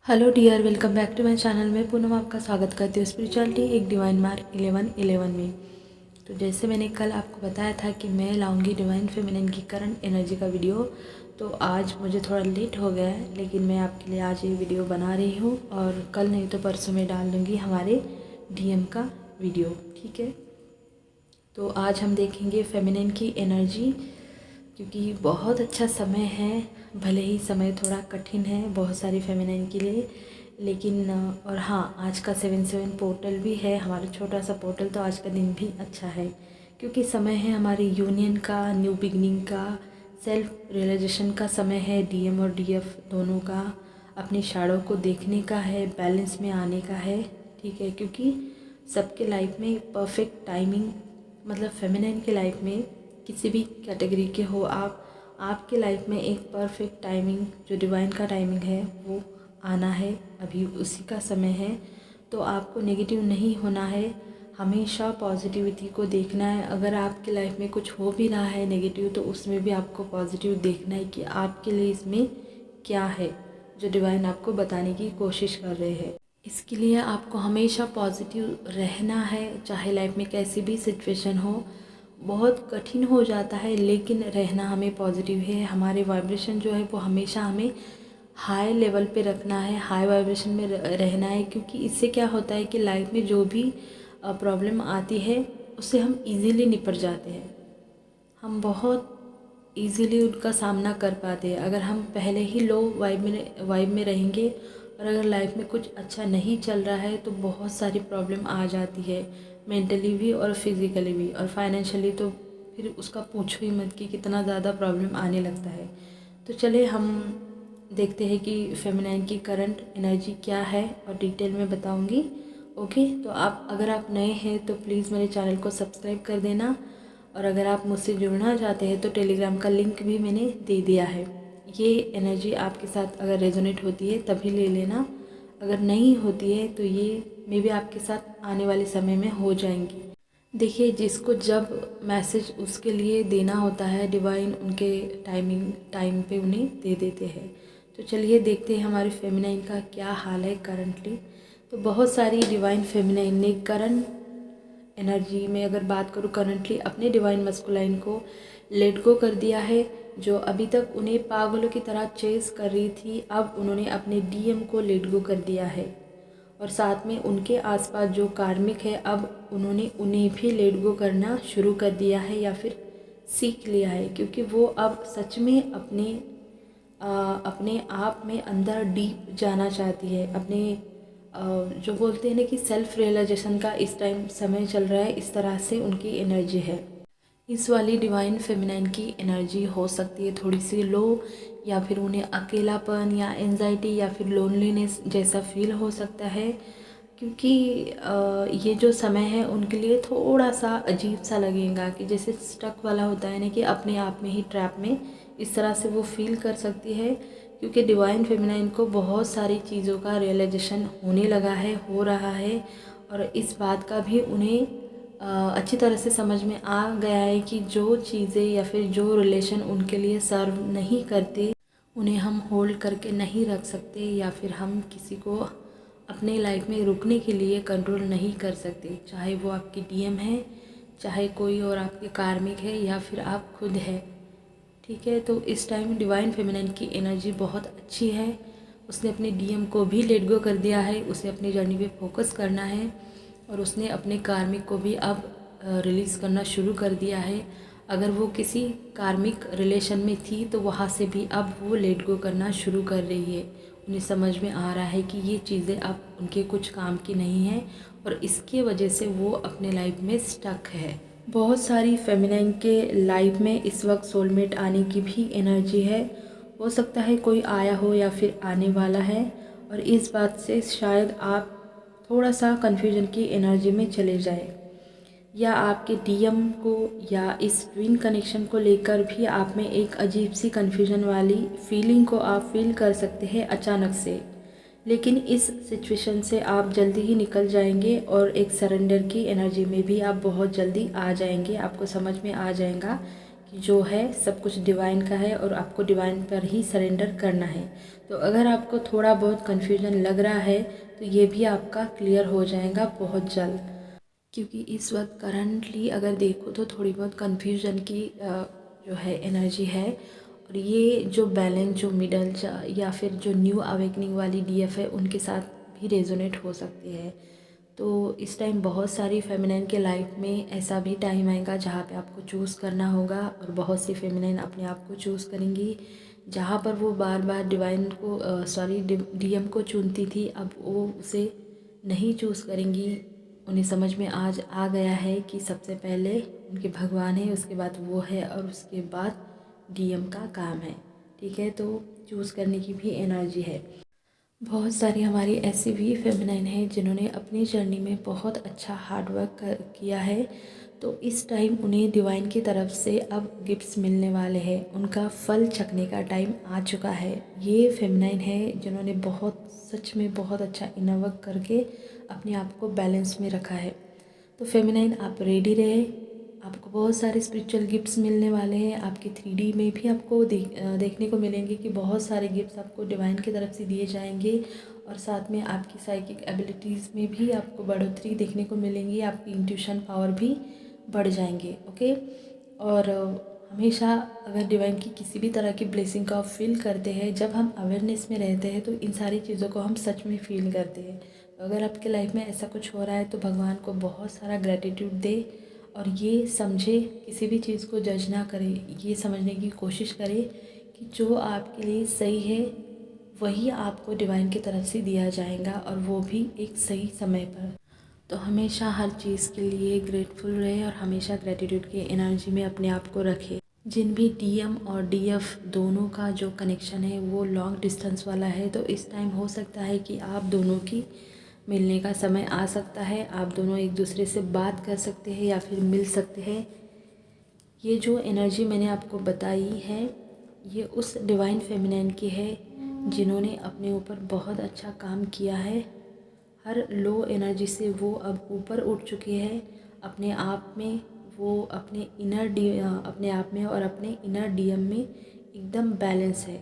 Hello dear, welcome back to my channel में पूनम आपका स्वागत करती हूँ स्पिरिचुअलिटी एक डिवाइन मार्क 11-11 में। तो जैसे मैंने कल आपको बताया था कि मैं लाऊंगी डिवाइन फेमिनिन की करंट एनर्जी का वीडियो, तो आज मुझे थोड़ा लेट हो गया है, लेकिन मैं आपके लिए आज ये वीडियो बना रही हूँ और कल नहीं तो परसों में डाल दूँगी हमारे DM का वीडियो। ठीक है, तो आज हम देखेंगे फेमिनिन की एनर्जी, क्योंकि बहुत अच्छा समय है। भले ही समय थोड़ा कठिन है बहुत सारी फेमिनिन के लिए, लेकिन और हाँ, आज का 7/7 पोर्टल भी है, हमारा छोटा सा पोर्टल। तो आज का दिन भी अच्छा है क्योंकि समय है हमारी यूनियन का, न्यू बिगनिंग का, सेल्फ रियलाइजेशन का समय है। DM और DF दोनों का अपनी शैडो को देखने का है, बैलेंस में आने का है। ठीक है, क्योंकि सबके लाइफ में परफेक्ट टाइमिंग, मतलब फेमिनिन के लाइफ में किसी भी कैटेगरी के हो आप, आपके लाइफ में एक परफेक्ट टाइमिंग जो डिवाइन का टाइमिंग है वो आना है, अभी उसी का समय है। तो आपको नेगेटिव नहीं होना है, हमेशा पॉजिटिविटी को देखना है। अगर आपके लाइफ में कुछ हो भी रहा है नेगेटिव, तो उसमें भी आपको पॉजिटिव देखना है कि आपके लिए इसमें क्या है जो डिवाइन आपको बताने की कोशिश कर रहे हैं। इसके लिए आपको हमेशा पॉजिटिव रहना है, चाहे लाइफ में कैसी भी सिचुएशन हो। बहुत कठिन हो जाता है, लेकिन रहना हमें पॉजिटिव है। हमारे वाइब्रेशन जो है वो हमेशा हमें हाई लेवल पे रखना है, हाई वाइब्रेशन में रहना है, क्योंकि इससे क्या होता है कि लाइफ में जो भी प्रॉब्लम आती है उससे हम इजीली निपट जाते हैं, हम बहुत इजीली उनका सामना कर पाते हैं। अगर हम पहले ही लो वाइब में रहेंगे और अगर लाइफ में कुछ अच्छा नहीं चल रहा है तो बहुत सारी प्रॉब्लम आ जाती है, मेंटली भी और फिज़िकली भी, और फाइनेंशियली तो फिर उसका पूछो ही मत कि कितना ज़्यादा प्रॉब्लम आने लगता है। तो चले हम देखते हैं कि फेमिनाइन की करंट एनर्जी क्या है और डिटेल में बताऊंगी। ओके, तो अगर आप नए हैं तो प्लीज़ मेरे चैनल को सब्सक्राइब कर देना, और अगर आप मुझसे जुड़ना चाहते हैं तो टेलीग्राम का लिंक भी मैंने दे दिया है। ये एनर्जी आपके साथ अगर रेजोनेट होती है तभी ले लेना, अगर नहीं होती है तो ये मे भी आपके साथ आने वाले समय में हो जाएंगी। देखिए, जिसको जब मैसेज उसके लिए देना होता है, डिवाइन उनके टाइम पे उन्हें दे देते हैं। तो चलिए देखते हैं हमारे फेमिनाइन का क्या हाल है करंटली। तो बहुत सारी डिवाइन फेमिनाइन ने करंट एनर्जी में अगर बात करूँ करंटली अपने डिवाइन मस्कुलाइन को लेट गो कर दिया है। जो अभी तक उन्हें पागलों की तरह चेस कर रही थी, अब उन्होंने अपने DM को लेट गो कर दिया है। और साथ में उनके आसपास जो कार्मिक है, अब उन्होंने उन्हें भी लेट गो करना शुरू कर दिया है या फिर सीख लिया है, क्योंकि वो अब सच में अपने आप में अंदर डीप जाना चाहती है। अपने जो बोलते हैं ना कि सेल्फ रियलाइजेशन का इस टाइम समय चल रहा है, इस तरह से उनकी एनर्जी है। इस वाली डिवाइन फेमिनाइन की एनर्जी हो सकती है थोड़ी सी लो, या फिर उन्हें अकेलापन या एंजाइटी या फिर लोनलीनेस जैसा फील हो सकता है, क्योंकि ये जो समय है उनके लिए थोड़ा सा अजीब सा लगेगा कि जैसे स्टक वाला होता है ना, कि अपने आप में ही ट्रैप में, इस तरह से वो फील कर सकती है। क्योंकि डिवाइन फेमिनाइन को बहुत सारी चीज़ों का रियलाइजेशन होने लगा है, हो रहा है, और इस बात का भी उन्हें अच्छी तरह से समझ में आ गया है कि जो चीज़ें या फिर जो रिलेशन उनके लिए सर्व नहीं करते उन्हें हम होल्ड करके नहीं रख सकते, या फिर हम किसी को अपने लाइफ में रुकने के लिए कंट्रोल नहीं कर सकते, चाहे वो आपकी DM है, चाहे कोई और आपके कार्मिक है, या फिर आप खुद है। ठीक है, तो इस टाइम डिवाइन फेमिनिन की एनर्जी बहुत अच्छी है। उसने अपने DM को भी लेट गो कर दिया है, उसे अपनी जर्नी पे फोकस करना है, और उसने अपने कार्मिक को भी अब रिलीज़ करना शुरू कर दिया है। अगर वो किसी कार्मिक रिलेशन में थी तो वहाँ से भी अब वो लेट गो करना शुरू कर रही है। उन्हें समझ में आ रहा है कि ये चीज़ें अब उनके कुछ काम की नहीं है, और इसके वजह से वो अपने लाइफ में स्टक है। बहुत सारी फेमिनाइन के लाइफ में इस वक्त सोलमेट आने की भी एनर्जी है। हो सकता है कोई आया हो या फिर आने वाला है, और इस बात से शायद आप थोड़ा सा कन्फ्यूजन की एनर्जी में चले जाए, या आपके DM को या इस ट्विन कनेक्शन को लेकर भी आप में एक अजीब सी कन्फ्यूजन वाली फीलिंग को आप फील कर सकते हैं अचानक से। लेकिन इस सिचुएशन से आप जल्दी ही निकल जाएंगे, और एक सरेंडर की एनर्जी में भी आप बहुत जल्दी आ जाएंगे। आपको समझ में आ जाएगा जो है सब कुछ डिवाइन का है और आपको डिवाइन पर ही सरेंडर करना है। तो अगर आपको थोड़ा बहुत कन्फ्यूजन लग रहा है तो ये भी आपका क्लियर हो जाएगा बहुत जल्द, क्योंकि इस वक्त करंटली अगर देखो तो थोड़ी बहुत कन्फ्यूजन की जो है एनर्जी है। और ये जो बैलेंस, जो मिडल या फिर जो न्यू अवेकनिंग वाली डीएफ है उनके साथ भी रेजोनेट हो सकती है। तो इस टाइम बहुत सारी फेमिनाइन के लाइफ में ऐसा भी टाइम आएगा जहाँ पे आपको चूज़ करना होगा, और बहुत सी फेमिनाइन अपने आप को चूज़ करेंगी। जहाँ पर वो बार बार डिवाइन को डीएम को चुनती थी, अब वो उसे नहीं चूज़ करेंगी। उन्हें समझ में आज आ गया है कि सबसे पहले उनके भगवान है, उसके बाद वो है, और उसके बाद डीएम का काम है। ठीक है, तो चूज़ करने की भी एनर्जी है। बहुत सारी हमारी ऐसी भी फेमिनाइन है जिन्होंने अपनी जर्नी में बहुत अच्छा हार्ड वर्क किया है। तो इस टाइम उन्हें डिवाइन की तरफ से अब गिफ्ट्स मिलने वाले हैं, उनका फल चखने का टाइम आ चुका है। ये फेमिनाइन है जिन्होंने बहुत, सच में बहुत अच्छा इनर वर्क करके अपने आप को बैलेंस में रखा है। तो फेमिनाइन आप रेडी रहे, आपको बहुत सारे स्पिरिचुअल गिफ्ट्स मिलने वाले हैं। आपके 3D में भी आपको देखने को मिलेंगे कि बहुत सारे गिफ्ट्स आपको डिवाइन की तरफ से दिए जाएंगे, और साथ में आपकी साइकिक एबिलिटीज़ में भी आपको बढ़ोतरी देखने को मिलेंगी, आपकी इंट्यूशन पावर भी बढ़ जाएंगे। ओके, और हमेशा अगर डिवाइन की किसी भी तरह की ब्लेसिंग का आप फील करते हैं, जब हम अवेयरनेस में रहते हैं तो इन सारी चीज़ों को हम सच में फील करते हैं। तो अगर आपके लाइफ में ऐसा कुछ हो रहा है तो भगवान को बहुत सारा ग्रेटिट्यूड दे, और ये समझे, किसी भी चीज़ को जज ना करे, ये समझने की कोशिश करे कि जो आपके लिए सही है वही आपको डिवाइन की तरफ से दिया जाएगा, और वो भी एक सही समय पर। तो हमेशा हर चीज़ के लिए ग्रेटफुल रहे और हमेशा ग्रेटिट्यूड की एनर्जी में अपने आप को रखे। जिन भी डीएम और डीएफ दोनों का जो कनेक्शन है वो लॉन्ग डिस्टेंस वाला है, तो इस टाइम हो सकता है कि आप दोनों की मिलने का समय आ सकता है। आप दोनों एक दूसरे से बात कर सकते हैं या फिर मिल सकते हैं। ये जो एनर्जी मैंने आपको बताई है ये उस डिवाइन फेमिनाइन की है जिन्होंने अपने ऊपर बहुत अच्छा काम किया है। हर लो एनर्जी से वो अब ऊपर उठ चुकी है अपने आप में। वो अपने आप में और अपने इनर डीएम में एकदम बैलेंस है,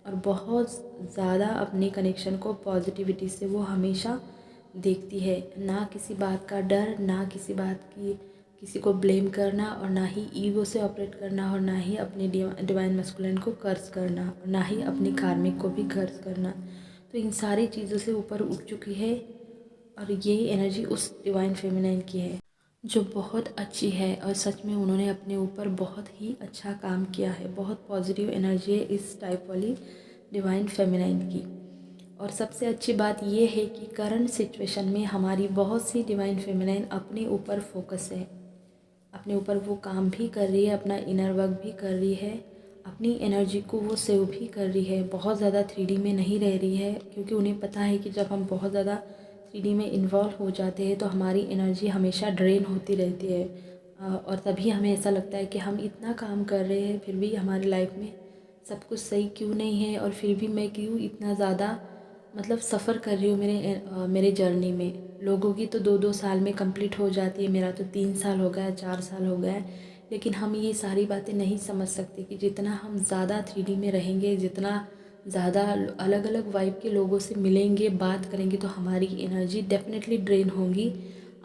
और बहुत ज़्यादा अपने कनेक्शन को पॉजिटिविटी से वो हमेशा देखती है। ना किसी बात का डर, ना किसी बात की किसी को ब्लेम करना, और ना ही ईगो से ऑपरेट करना, और ना ही अपने डिवाइन मस्कुलिन को कर्ज करना, और ना ही अपने कार्मिक को भी कर्ज करना। तो इन सारी चीज़ों से ऊपर उठ चुकी है, और ये एनर्जी उस डिवाइन फेमिनाइन की है जो बहुत अच्छी है, और सच में उन्होंने अपने ऊपर बहुत ही अच्छा काम किया है। बहुत पॉजिटिव एनर्जी है इस टाइप वाली डिवाइन फेमिनाइन की। और सबसे अच्छी बात ये है कि करंट सिचुएशन में हमारी बहुत सी डिवाइन फेमिनाइन अपने ऊपर फोकस है, अपने ऊपर वो काम भी कर रही है, अपना इनर वर्क भी कर रही है, अपनी एनर्जी को वो सेव भी कर रही है। बहुत ज़्यादा 3D में नहीं रह रही है, क्योंकि उन्हें पता है कि जब हम बहुत ज़्यादा 3D में इन्वॉल्व हो जाते हैं तो हमारी एनर्जी हमेशा ड्रेन होती रहती है, और तभी हमें ऐसा लगता है कि हम इतना काम कर रहे हैं फिर भी हमारी लाइफ में सब कुछ सही क्यों नहीं है, और फिर भी मैं क्यों इतना ज़्यादा मतलब सफ़र कर रही हूँ मेरे जर्नी में। लोगों की तो 2-2 साल में कंप्लीट हो जाती है, मेरा तो 3 साल हो गया, 4 साल हो गया है। लेकिन हम ये सारी बातें नहीं समझ सकते कि जितना हम ज़्यादा 3D में रहेंगे, जितना ज़्यादा अलग अलग वाइब के लोगों से मिलेंगे, बात करेंगे, तो हमारी एनर्जी डेफिनेटली ड्रेन होगी।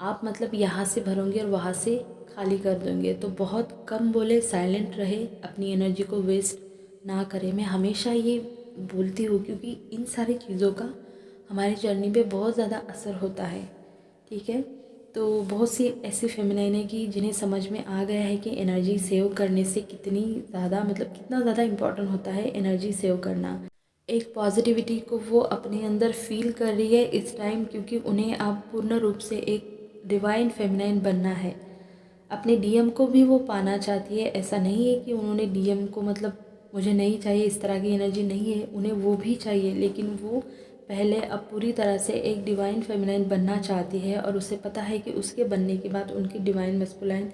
आप मतलब यहाँ से भरोगे और वहाँ से खाली कर देंगे। तो बहुत कम बोले, साइलेंट रहे, अपनी एनर्जी को वेस्ट ना करें। मैं हमेशा ये बोलती हूँ क्योंकि इन सारी चीज़ों का हमारी जर्नी पे बहुत ज़्यादा असर होता है। ठीक है, तो बहुत सी ऐसी फेमिनाइन है कि जिन्हें समझ में आ गया है कि एनर्जी सेव करने से कितनी ज़्यादा मतलब कितना ज़्यादा इम्पोर्टेंट होता है एनर्जी सेव करना। एक पॉजिटिविटी को वो अपने अंदर फील कर रही है इस टाइम, क्योंकि उन्हें अब पूर्ण रूप से एक डिवाइन फेमिनाइन बनना है। अपने डीएम को भी वो पाना चाहती है। ऐसा नहीं है कि उन्होंने डीएम को मतलब मुझे नहीं चाहिए, इस तरह की एनर्जी नहीं है, उन्हें वो भी चाहिए। लेकिन वो पहले अब पूरी तरह से एक डिवाइन फेमिनाइन बनना चाहती है, और उसे पता है कि उसके बनने के बाद उनकी डिवाइन मस्कुलाइन,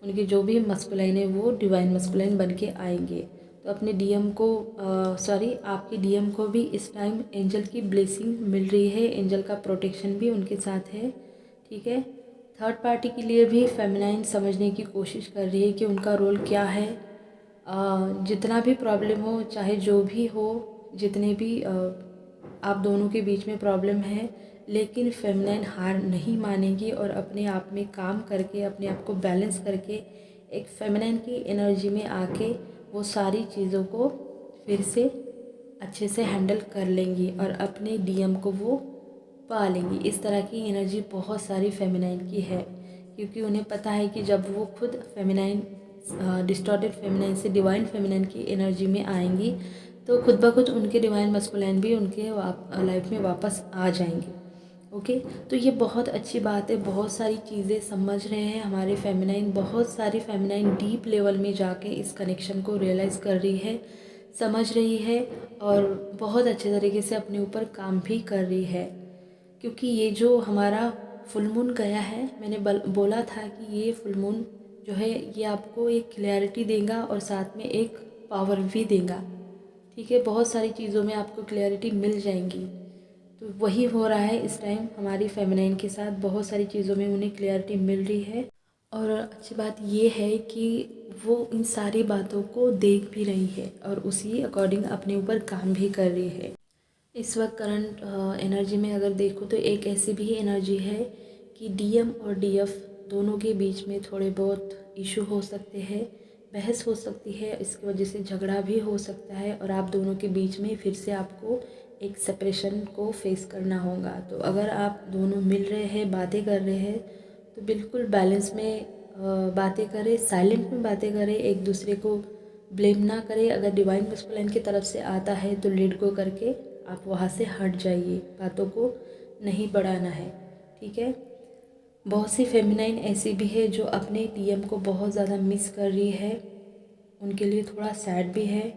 उनके जो भी मस्कुलाइन है वो डिवाइन मस्कुलाइन बन के आएंगे। तो अपने डीएम को आपके डीएम को भी इस टाइम एंजल की ब्लेसिंग मिल रही है, एंजल का प्रोटेक्शन भी उनके साथ है। ठीक है, थर्ड पार्टी के लिए भी फेमिनाइन समझने की कोशिश कर रही है कि उनका रोल क्या है, जितना भी प्रॉब्लम हो, चाहे जो भी हो, जितने भी आप दोनों के बीच में प्रॉब्लम है, लेकिन फेमिनाइन हार नहीं मानेगी और अपने आप में काम करके अपने आप को बैलेंस करके एक फेमिनाइन की एनर्जी में आके वो सारी चीज़ों को फिर से अच्छे से हैंडल कर लेंगी और अपने डीएम को वो पा लेंगी। इस तरह की एनर्जी बहुत सारी फेमिनाइन की है, क्योंकि उन्हें पता है कि जब वो खुद फेमिनाइन डिस्टॉर्टेड फेमिनाइन से डिवाइन फेमिनाइन की एनर्जी में आएंगी तो खुद ब खुद उनके डिवाइन मस्कुलाइन भी उनके लाइफ में वापस आ जाएंगे। ओके, तो ये बहुत अच्छी बात है। बहुत सारी चीज़ें समझ रहे हैं हमारे फेमिनाइन, बहुत सारी फेमिनाइन डीप लेवल में जाके इस कनेक्शन को रियलाइज़ कर रही है, समझ रही है और बहुत अच्छे तरीके से अपने ऊपर काम भी कर रही है। क्योंकि ये जो हमारा फुल मून गया है, मैंने बोला था कि ये फुल मून जो है ये आपको एक क्लैरिटी देगा और साथ में एक पावर भी देगा। ठीक है, बहुत सारी चीज़ों में आपको क्लैरिटी मिल जाएंगी। तो वही हो रहा है इस टाइम हमारी फेमिनाइन के साथ, बहुत सारी चीज़ों में उन्हें क्लैरिटी मिल रही है। और अच्छी बात ये है कि वो इन सारी बातों को देख भी रही है और उसी अकॉर्डिंग अपने ऊपर काम भी कर रही है। इस वक्त करंट एनर्जी में अगर देखो तो एक ऐसी भी एनर्जी है कि डीएम और डीएफ दोनों के बीच में थोड़े बहुत इशू हो सकते हैं, बहस हो सकती है, इसकी वजह से झगड़ा भी हो सकता है और आप दोनों के बीच में फिर से आपको एक सेपरेशन को फेस करना होगा। तो अगर आप दोनों मिल रहे हैं, बातें कर रहे हैं, तो बिल्कुल बैलेंस में बातें करें, साइलेंट में बातें करें, एक दूसरे को ब्लेम ना करें। अगर डिवाइन मस्कुलाइन की तरफ से आता है तो लेट गो करके आप वहाँ से हट जाइए, बातों को नहीं बढ़ाना है। ठीक है, बहुत सी फेमिनाइन ऐसी भी है जो अपने डीएम को बहुत ज़्यादा मिस कर रही है, उनके लिए थोड़ा सैड भी है।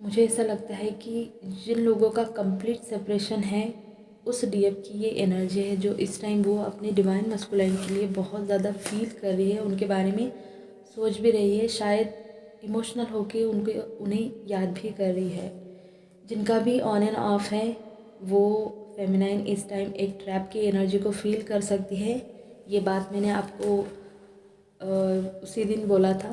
मुझे ऐसा लगता है कि जिन लोगों का कंप्लीट सेपरेशन है उस डीएम की ये एनर्जी है जो इस टाइम वो अपने डिवाइन मस्कुलाइन के लिए बहुत ज़्यादा फील कर रही है, उनके बारे में सोच भी रही है, शायद इमोशनल होके उन्हें याद भी कर रही है। जिनका भी ऑन एंड ऑफ है वो फेमिनाइन इस टाइम एक ट्रैप की एनर्जी को फील कर सकती है। ये बात मैंने आपको उसी दिन बोला था,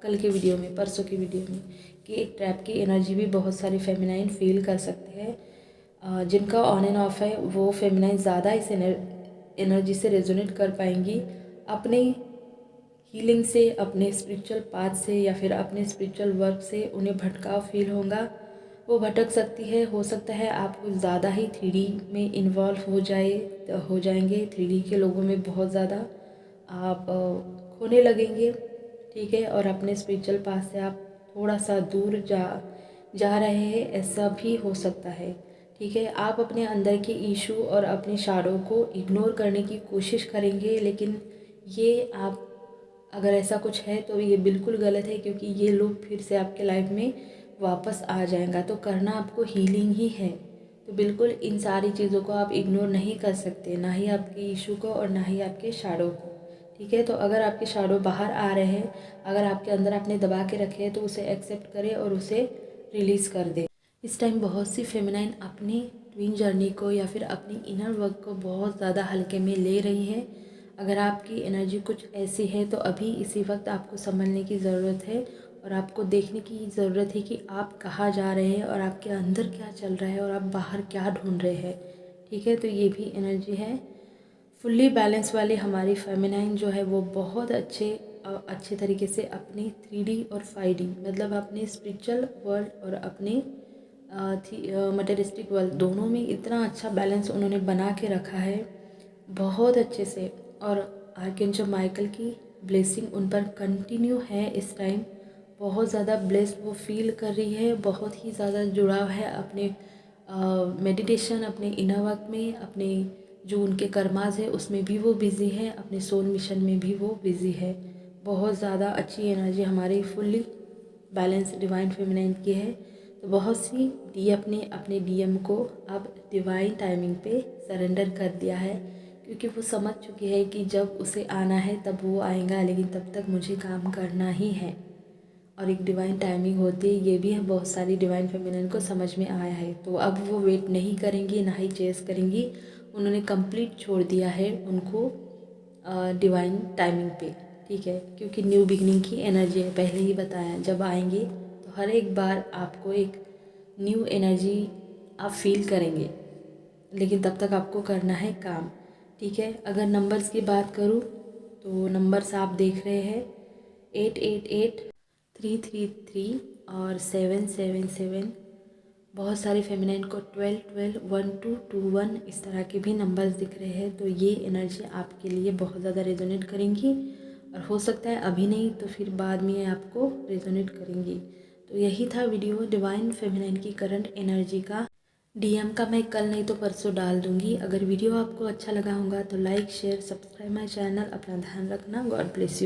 कल के वीडियो में, परसों की वीडियो में, कि एक ट्रैप की एनर्जी भी बहुत सारी फेमिनाइन फील कर सकते हैं। जिनका ऑन एंड ऑफ है वो फेमिनाइन ज़्यादा इस एनर्जी से रेजोनेट कर पाएंगी, अपने हीलिंग से, अपने स्पिरिचुअल पाथ से या फिर अपने स्पिरिचुअल वर्क से उन्हें भटकाव फील होगा, वो भटक सकती है। हो सकता है आप कुछ ज़्यादा ही 3D में इन्वॉल्व हो जाएंगे, 3D के लोगों में बहुत ज़्यादा आप खोने लगेंगे। ठीक है, और अपने स्पिरिचुअल पाथ से आप थोड़ा सा दूर जा रहे हैं, ऐसा भी हो सकता है। ठीक है, आप अपने अंदर के इशू और अपने शैडो को इग्नोर करने की कोशिश करेंगे, लेकिन ये आप अगर ऐसा कुछ है तो ये बिल्कुल गलत है, क्योंकि ये लोग फिर से आपके लाइफ में वापस आ जाएगा। तो करना आपको हीलिंग ही है, तो बिल्कुल इन सारी चीज़ों को आप इग्नोर नहीं कर सकते, ना ही आपके इशू को और ना ही आपके शैडो को। ठीक है, तो अगर आपके शैडो बाहर आ रहे हैं, अगर आपके अंदर आपने दबा के रखे हैं, तो उसे एक्सेप्ट करें और उसे रिलीज़ कर दें। इस टाइम बहुत सी फेमिनाइन अपनी ट्विन जर्नी को या फिर अपनी इनर वर्क को बहुत ज़्यादा हल्के में ले रही है। अगर आपकी एनर्जी कुछ ऐसी है तो अभी इसी वक्त आपको समझने की ज़रूरत है और आपको देखने की ज़रूरत है कि आप कहाँ जा रहे हैं और आपके अंदर क्या चल रहा है और आप बाहर क्या ढूंढ रहे हैं। ठीक है, तो ये भी एनर्जी है। फुल्ली बैलेंस वाली हमारी फेमिनाइन जो है वो बहुत अच्छे तरीके से अपनी 3D और 5D, मतलब अपने स्पिरिचुअल वर्ल्ड और अपने मटेरियलिस्टिक वर्ल्ड, दोनों में इतना अच्छा बैलेंस उन्होंने बना के रखा है, बहुत अच्छे से। और आर्कएंजल माइकल की ब्लेसिंग उन पर कंटिन्यू है इस टाइम, बहुत ज़्यादा ब्लेस्ड वो फील कर रही है, बहुत ही ज़्यादा जुड़ाव है अपने मेडिटेशन, अपने इनर वर्क में, अपने जो उनके कर्माज है उसमें भी वो बिज़ी है, अपने सोल मिशन में भी वो बिज़ी है। बहुत ज़्यादा अच्छी एनर्जी हमारी फुल्ली बैलेंस डिवाइन फेमिनाइन की है। तो बहुत सी डीएफ ने अपने डीएम को अब डिवाइन टाइमिंग पे सरेंडर कर दिया है, क्योंकि वो समझ चुकी है कि जब उसे आना है तब वो आएगा, लेकिन तब तक मुझे काम करना ही है। और एक डिवाइन टाइमिंग होती है, ये भी बहुत सारी डिवाइन फेमिनिन को समझ में आया है। तो अब वो वेट नहीं करेंगी, ना ही चेस करेंगी, उन्होंने कंप्लीट छोड़ दिया है उनको डिवाइन टाइमिंग पे। ठीक है, क्योंकि न्यू बिगनिंग की एनर्जी है, पहले ही बताया। जब आएंगे तो हर एक बार आपको एक न्यू एनर्जी आप फील करेंगे, लेकिन तब तक आपको करना है काम, ठीक है। अगर नंबर्स की बात करूँ तो नंबर्स आप देख रहे हैं 888, 333 और 777। बहुत सारे फेमिनाइन को 12 12, 1221 इस तरह के भी नंबर्स दिख रहे हैं। तो ये एनर्जी आपके लिए बहुत ज़्यादा रेजोनेट करेंगी, और हो सकता है अभी नहीं तो फिर बाद में आपको रेजोनेट करेंगी। तो यही था वीडियो डिवाइन फेमिनाइन की करंट एनर्जी का। डीएम का मैं कल नहीं तो परसों डाल दूँगी। अगर वीडियो आपको अच्छा लगा होगा तो like share subscribe my channel. अपना ध्यान रखना। God bless you.